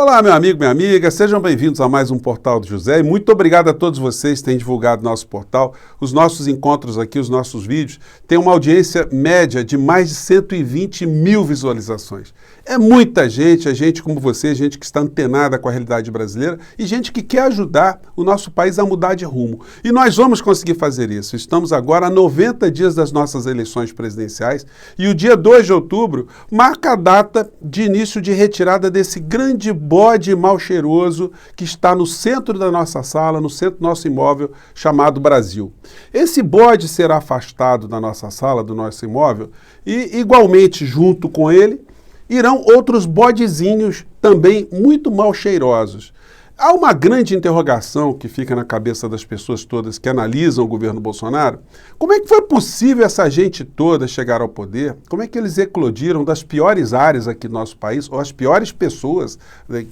Olá, meu amigo, minha amiga, sejam bem-vindos a mais um Portal do José e muito obrigado a todos vocês que têm divulgado nosso portal. Os nossos encontros aqui, os nossos vídeos, têm uma audiência média de mais de 120 mil visualizações. É muita gente, é gente como você, gente que está antenada com a realidade brasileira e gente que quer ajudar o nosso país a mudar de rumo. E nós vamos conseguir fazer isso. Estamos agora a 90 dias das nossas eleições presidenciais e o dia 2 de outubro marca a data de início de retirada desse grande bode mal cheiroso que está no centro da nossa sala, no centro do nosso imóvel, chamado Brasil. Esse bode será afastado da nossa sala, do nosso imóvel, e igualmente junto com ele irão outros bodezinhos também muito mal cheirosos. Há uma grande interrogação que fica na cabeça das pessoas todas que analisam o governo Bolsonaro. Como é que foi possível essa gente toda chegar ao poder? Como é que eles eclodiram das piores áreas aqui do nosso país, ou as piores pessoas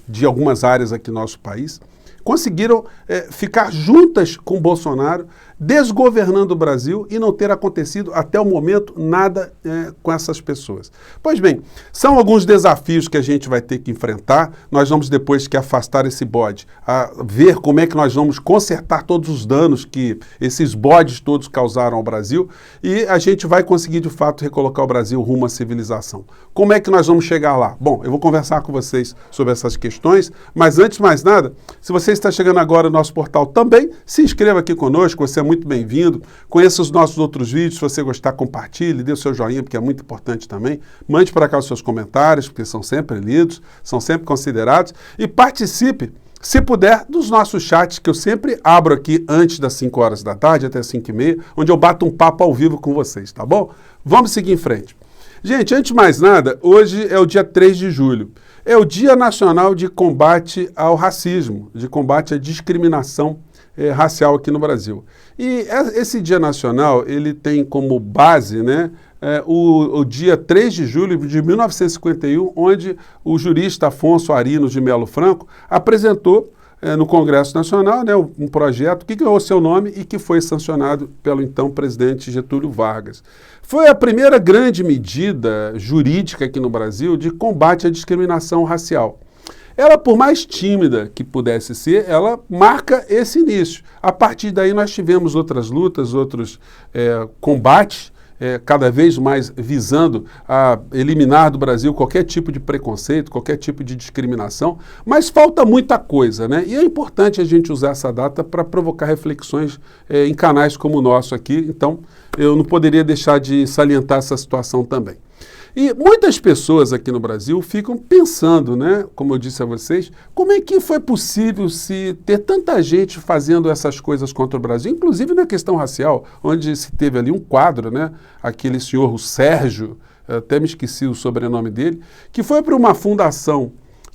de algumas áreas aqui do nosso país, conseguiram ficar juntas com Bolsonaro, desgovernando o Brasil e não ter acontecido até o momento nada com essas pessoas. Pois bem, são alguns desafios que a gente vai ter que enfrentar. Nós vamos depois que afastar esse bode, a ver como é que nós vamos consertar todos os danos que esses bodes todos causaram ao Brasil e a gente vai conseguir de fato recolocar o Brasil rumo à civilização. Como é que nós vamos chegar lá? Bom, eu vou conversar com vocês sobre essas questões, mas antes de mais nada, se você está chegando agora no nosso portal também, se inscreva aqui conosco, você é muito bem-vindo. Conheça os nossos outros vídeos, se você gostar, compartilhe, dê o seu joinha, porque é muito importante também. Mande para cá os seus comentários, porque são sempre lidos, são sempre considerados. E participe, se puder, dos nossos chats, que eu sempre abro aqui antes das 5 horas da tarde, até 5h30, onde eu bato um papo ao vivo com vocês, tá bom? Vamos seguir em frente. Gente, antes de mais nada, hoje é o dia 3 de julho. É o Dia Nacional de Combate ao Racismo, de combate à discriminação racial aqui no Brasil. E esse Dia Nacional, ele tem como base, né, o dia 3 de julho de 1951, onde o jurista Afonso Arinos de Melo Franco apresentou no Congresso Nacional, né, um projeto que ganhou seu nome e que foi sancionado pelo então presidente Getúlio Vargas. Foi a primeira grande medida jurídica aqui no Brasil de combate à discriminação racial. Ela, por mais tímida que pudesse ser, ela marca esse início. A partir daí nós tivemos outras lutas, outros combates, cada vez mais visando a eliminar do Brasil qualquer tipo de preconceito, qualquer tipo de discriminação, mas falta muita coisa, né? E é importante a gente usar essa data para provocar reflexões em canais como o nosso aqui, então eu não poderia deixar de salientar essa situação também. E muitas pessoas aqui no Brasil ficam pensando, né, como eu disse a vocês, como é que foi possível se ter tanta gente fazendo essas coisas contra o Brasil, inclusive na questão racial, onde se teve ali um quadro, né, aquele senhor, o Sérgio, até me esqueci o sobrenome dele, que foi para uma fundação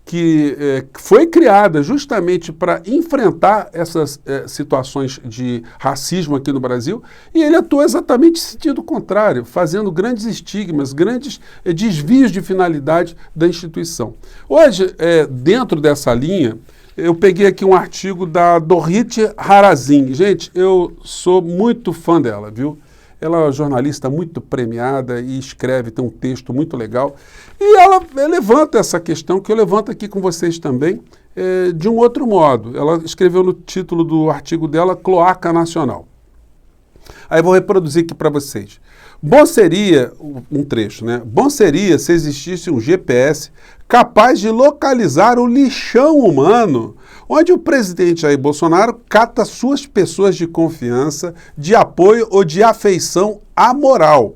que foi criada justamente para enfrentar essas situações de racismo aqui no Brasil, e ele atuou exatamente em sentido contrário, fazendo grandes estigmas, grandes desvios de finalidade da instituição. Hoje, dentro dessa linha, eu peguei aqui um artigo da Dorit Harazin. Gente, eu sou muito fã dela, viu? Ela é uma jornalista muito premiada e escreve, tem um texto muito legal. E ela levanta essa questão, que eu levanto aqui com vocês também, de um outro modo. Ela escreveu no título do artigo dela, Cloaca Nacional. Aí eu vou reproduzir aqui para vocês. Bom seria, um trecho, né? Bom seria se existisse um GPS capaz de localizar o lixão humano, onde o presidente Jair Bolsonaro cata suas pessoas de confiança, de apoio ou de afeição amoral.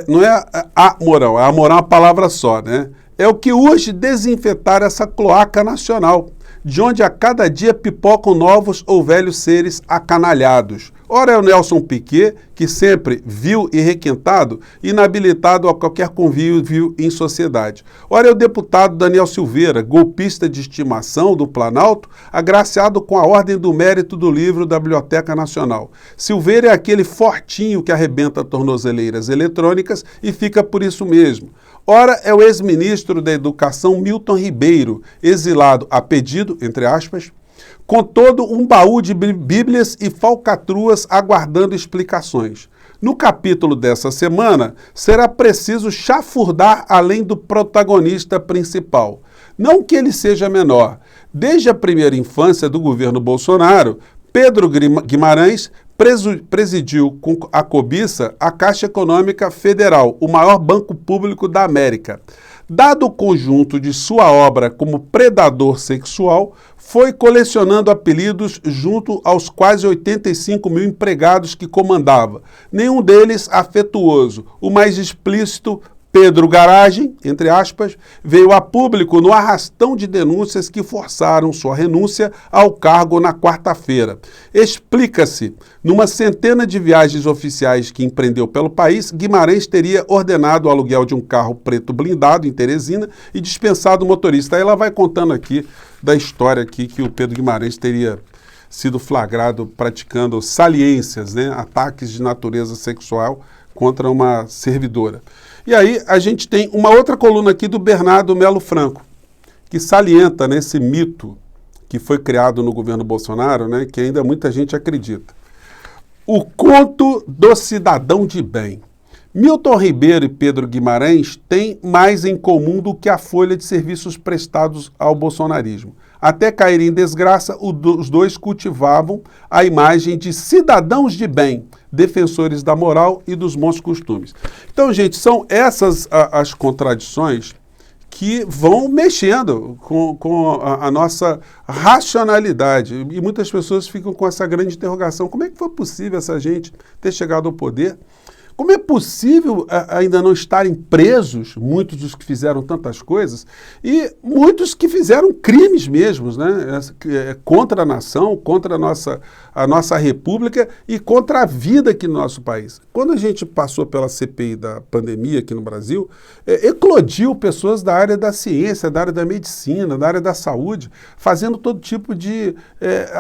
Não é amoral, a moral é uma palavra só, né? É o que urge desinfetar essa cloaca nacional, de onde a cada dia pipocam novos ou velhos seres acanalhados. Ora é o Nelson Piquet, que sempre vil e requintado, inabilitado a qualquer convívio em sociedade. Ora é o deputado Daniel Silveira, golpista de estimação do Planalto, agraciado com a Ordem do Mérito do Livro da Biblioteca Nacional. Silveira é aquele fortinho que arrebenta tornozeleiras eletrônicas e fica por isso mesmo. Ora, é o ex-ministro da Educação Milton Ribeiro, exilado a pedido, entre aspas, com todo um baú de bíblias e falcatruas aguardando explicações. No capítulo dessa semana, será preciso chafurdar além do protagonista principal. Não que ele seja menor. Desde a primeira infância do governo Bolsonaro, Pedro Guimarães presidiu com a cobiça a Caixa Econômica Federal, o maior banco público da América. Dado o conjunto de sua obra como predador sexual, foi colecionando apelidos junto aos quase 85 mil empregados que comandava. Nenhum deles afetuoso. O mais explícito, Pedro Garagem, entre aspas, veio a público no arrastão de denúncias que forçaram sua renúncia ao cargo na quarta-feira. Explica-se, numa centena de viagens oficiais que empreendeu pelo país, Guimarães teria ordenado o aluguel de um carro preto blindado em Teresina e dispensado o motorista. Aí ela vai contando aqui da história aqui que o Pedro Guimarães teria sido flagrado praticando saliências, né, ataques de natureza sexual contra uma servidora. E aí a gente tem uma outra coluna aqui do Bernardo Melo Franco, que salienta nesse mito que foi criado no governo Bolsonaro, né, que ainda muita gente acredita. O conto do cidadão de bem. Milton Ribeiro e Pedro Guimarães têm mais em comum do que a folha de serviços prestados ao bolsonarismo. Até cair em desgraça, os dois cultivavam a imagem de cidadãos de bem, defensores da moral e dos bons costumes. Então, gente, são essas as contradições que vão mexendo com a nossa racionalidade. E muitas pessoas ficam com essa grande interrogação. Como é que foi possível essa gente ter chegado ao poder? Como é possível ainda não estarem presos, muitos dos que fizeram tantas coisas, e muitos que fizeram crimes mesmos, né? Contra a nação, contra a nossa república e contra a vida aqui no nosso país. Quando a gente passou pela CPI da pandemia aqui no Brasil, eclodiu pessoas da área da ciência, da área da medicina, da área da saúde, fazendo todo tipo de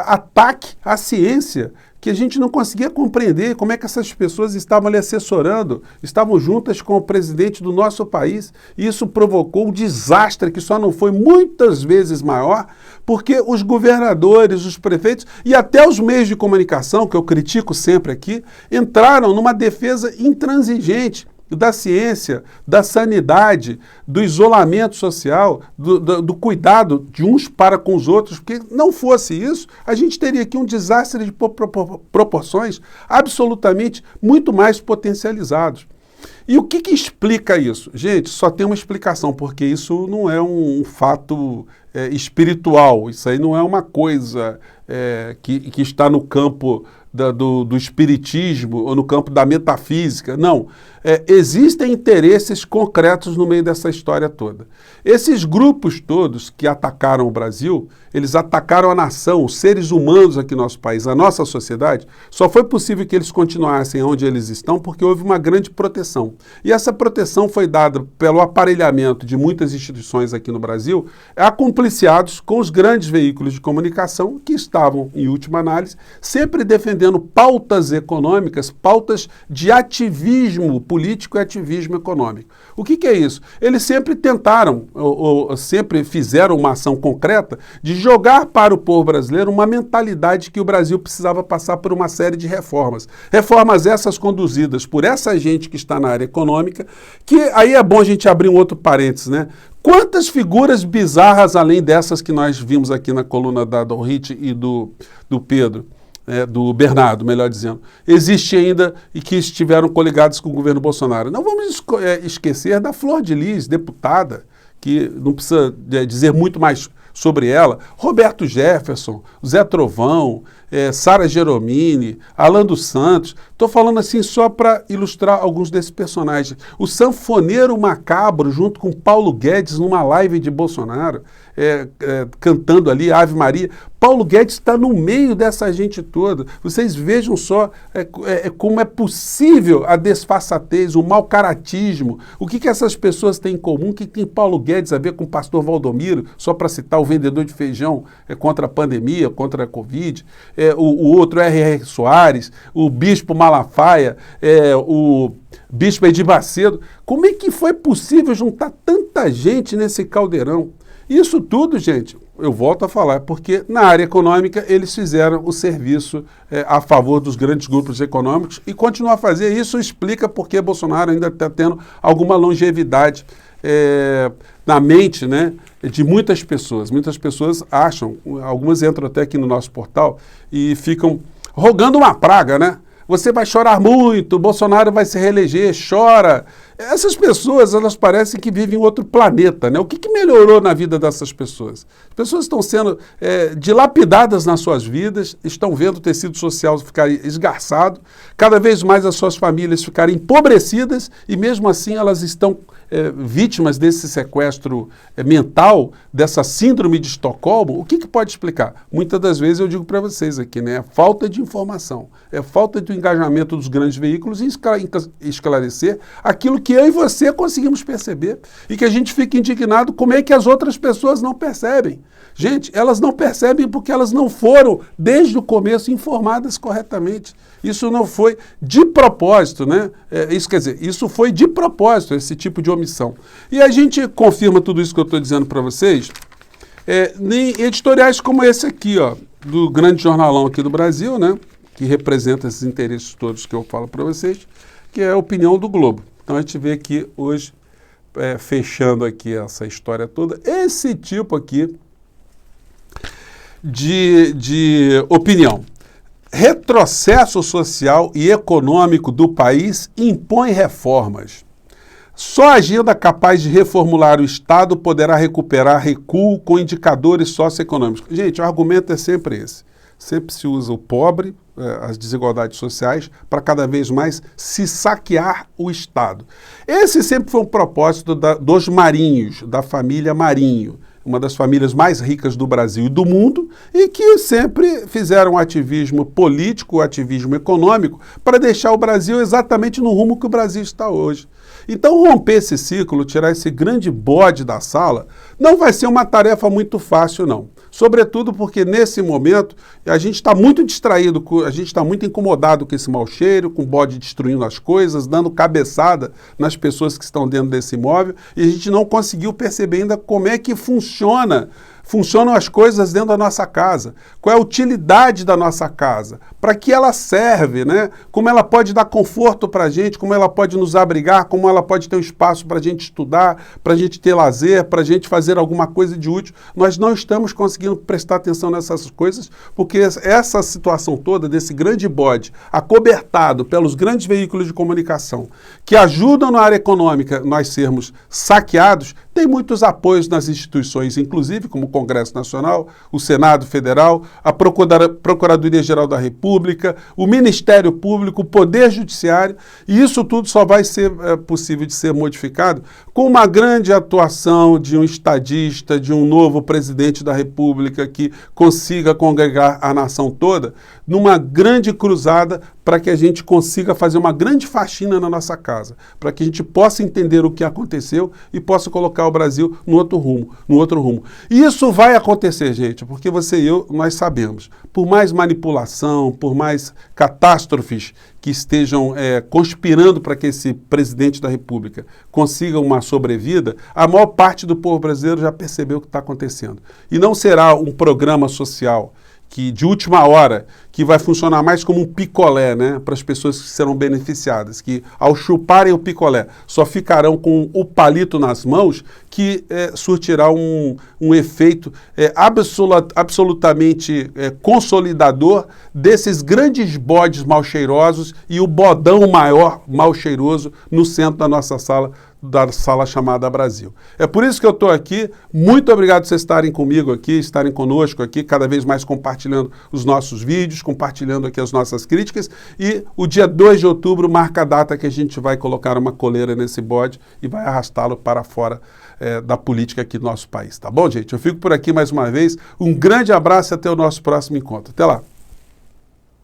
ataque à ciência, que a gente não conseguia compreender como é que essas pessoas estavam ali assessorando, estavam juntas com o presidente do nosso país, e isso provocou um desastre que só não foi muitas vezes maior, porque os governadores, os prefeitos e até os meios de comunicação, que eu critico sempre aqui, entraram numa defesa intransigente da ciência, da sanidade, do isolamento social, do cuidado de uns para com os outros, porque não fosse isso, a gente teria aqui um desastre de proporções absolutamente muito mais potencializados. E o que explica isso? Gente, só tem uma explicação, porque isso não é um fato espiritual, isso aí não é uma coisa que está no campo do espiritismo ou no campo da metafísica, não. Existem interesses concretos no meio dessa história toda. Esses grupos todos que atacaram o Brasil, eles atacaram a nação, os seres humanos aqui no nosso país, a nossa sociedade, só foi possível que eles continuassem onde eles estão porque houve uma grande proteção. E essa proteção foi dada pelo aparelhamento de muitas instituições aqui no Brasil, acompliciados com os grandes veículos de comunicação que estavam, em última análise, sempre defendendo pautas econômicas, pautas de ativismo político e ativismo econômico. O que é isso? Eles sempre tentaram, ou sempre fizeram uma ação concreta de jogar para o povo brasileiro uma mentalidade que o Brasil precisava passar por uma série de reformas. Reformas essas conduzidas por essa gente que está na área econômica, que aí é bom a gente abrir um outro parênteses, né? Quantas figuras bizarras, além dessas que nós vimos aqui na coluna da Dorrit e do Pedro, do Bernardo, melhor dizendo, existe ainda e que estiveram coligados com o governo Bolsonaro. Não vamos esquecer da Flor de Lis, deputada, que não precisa dizer muito mais sobre ela, Roberto Jefferson, Zé Trovão, Sara Geromini, Alan dos Santos. Estou falando assim só para ilustrar alguns desses personagens. O sanfoneiro macabro junto com Paulo Guedes numa live de Bolsonaro, cantando ali Ave Maria. Paulo Guedes está no meio dessa gente toda. Vocês vejam só como é possível a desfaçatez, o mau caratismo. O que essas pessoas têm em comum? O que tem Paulo Guedes a ver com o pastor Valdomiro, só para citar o vendedor de feijão contra a pandemia, contra a Covid, o outro R.R. Soares, o bispo Malafaia, o bispo Edir Macedo. Como é que foi possível juntar tanta gente nesse caldeirão? Isso tudo, gente, eu volto a falar, porque na área econômica eles fizeram o serviço a favor dos grandes grupos econômicos e continuam a fazer. Isso explica porque Bolsonaro ainda está tendo alguma longevidade na mente, né, de muitas pessoas. Muitas pessoas acham, algumas entram até aqui no nosso portal e ficam rogando uma praga, né? Você vai chorar muito, Bolsonaro vai se reeleger, chora. Essas pessoas, elas parecem que vivem em outro planeta, né? O que melhorou na vida dessas pessoas? As pessoas estão sendo dilapidadas nas suas vidas, estão vendo o tecido social ficar esgarçado, cada vez mais as suas famílias ficarem empobrecidas e mesmo assim elas estão vítimas desse sequestro mental, dessa síndrome de Estocolmo. O que pode explicar? Muitas das vezes eu digo para vocês aqui, né? É falta de informação, é falta do engajamento dos grandes veículos em esclarecer aquilo que eu e você conseguimos perceber e que a gente fica indignado como é que as outras pessoas não percebem. Gente, elas não percebem porque elas não foram, desde o começo, informadas corretamente. Isso não foi de propósito, né? Isso quer dizer, isso foi de propósito, esse tipo de omissão. E a gente confirma tudo isso que eu estou dizendo para vocês em editoriais como esse aqui, ó, do grande jornalão aqui do Brasil, né? Que representa esses interesses todos que eu falo para vocês, que é a opinião do Globo. Então a gente vê aqui hoje, fechando aqui essa história toda, esse tipo aqui de opinião. Retrocesso social e econômico do país impõe reformas. Só a agenda capaz de reformular o Estado poderá recuperar recuo com indicadores socioeconômicos. Gente, o argumento é sempre esse. Sempre se usa o pobre, as desigualdades sociais, para cada vez mais se saquear o Estado. Esse sempre foi um propósito dos Marinhos, da família Marinho, uma das famílias mais ricas do Brasil e do mundo, e que sempre fizeram ativismo político, ativismo econômico, para deixar o Brasil exatamente no rumo que o Brasil está hoje. Então, romper esse ciclo, tirar esse grande bode da sala, não vai ser uma tarefa muito fácil, não. Sobretudo porque, nesse momento, a gente está muito distraído, a gente está muito incomodado com esse mau cheiro, com o bode destruindo as coisas, dando cabeçada nas pessoas que estão dentro desse imóvel, e a gente não conseguiu perceber ainda como é que funcionam as coisas dentro da nossa casa, qual é a utilidade da nossa casa, para que ela serve, né? Como ela pode dar conforto para a gente, como ela pode nos abrigar, como ela pode ter um espaço para a gente estudar, para a gente ter lazer, para a gente fazer alguma coisa de útil. Nós não estamos conseguindo prestar atenção nessas coisas, porque essa situação toda desse grande bode, acobertado pelos grandes veículos de comunicação, que ajudam na área econômica nós sermos saqueados, tem muitos apoios nas instituições, inclusive como o Congresso Nacional, o Senado Federal, a Procuradoria-Geral da República, o Ministério Público, o Poder Judiciário, e isso tudo só vai ser possível de ser modificado com uma grande atuação de um estadista, de um novo presidente da República que consiga congregar a nação toda numa grande cruzada para que a gente consiga fazer uma grande faxina na nossa casa, para que a gente possa entender o que aconteceu e possa colocar o Brasil no outro rumo. E isso vai acontecer, gente, porque você e eu, nós sabemos, por mais manipulação, por mais catástrofes que estejam conspirando para que esse presidente da República consiga uma sobrevida, a maior parte do povo brasileiro já percebeu o que está acontecendo. E não será um programa social de última hora, que vai funcionar mais como um picolé, né, para as pessoas que serão beneficiadas, que ao chuparem o picolé só ficarão com o palito nas mãos, que surtirá um efeito absolutamente consolidador desses grandes bodes mal cheirosos e o bodão maior mal cheiroso no centro da nossa sala chamada Brasil. É por isso que eu estou aqui. Muito obrigado por vocês estarem comigo aqui, estarem conosco aqui, cada vez mais compartilhando os nossos vídeos, compartilhando aqui as nossas críticas. E o dia 2 de outubro marca a data que a gente vai colocar uma coleira nesse bode e vai arrastá-lo para fora da política aqui do nosso país. Tá bom, gente? Eu fico por aqui mais uma vez. Um grande abraço e até o nosso próximo encontro. Até lá!